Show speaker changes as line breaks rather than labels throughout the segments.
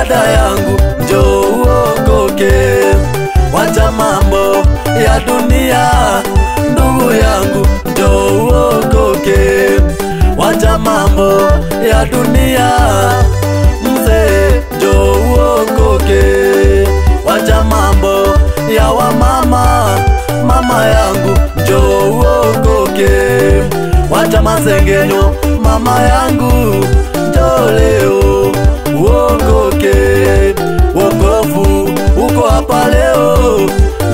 dada yangu, njoo uokoke. Wacha mambo ya dunia, ndugu yangu, njoo uokoke. Wacha mambo ya dunia, mzee, njoo uokoke. Wacha mambo ya wamama, mama yangu, njoo uokoke. Wacha masengenyo, mama yangu, njoo leo uokoke. Wokovu uko hapa leo,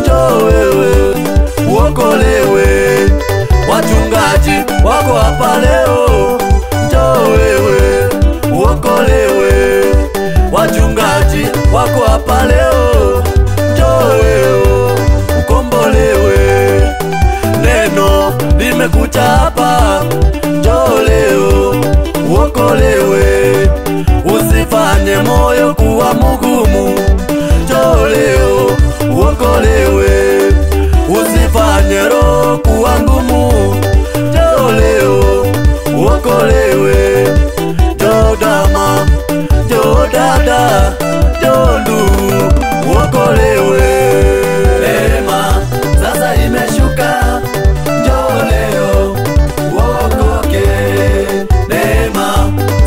njoo wewe uokolewe. Wachungaji wako hapa leo, njoo wewe uokolewe. Wachungaji wako hapa leo, njoo wewe ukombolewe. Neno limekuja hapa, njoo leo uokolewe. Usifanye moyo kuwa mgumu, njoo leo uokolewe. Usifanye roho kuwa ngumu, njoo leo uokolewe. Njoo dama, njoo dada, njoo ndugu uokolewe. Neema sasa imeshuka, njoo leo uokoke. Neema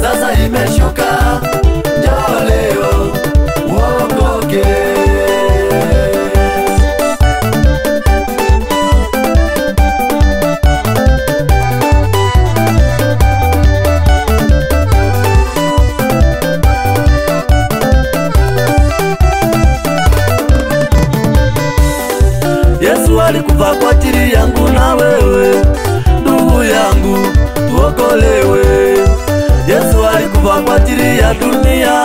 sasa imeshuka, njoo leo uokoke. Yesu alikufa kwa ajili yangu na wewe, ndugu yangu, tuokolewe. Yesu alikufa kwa ajili ya dunia,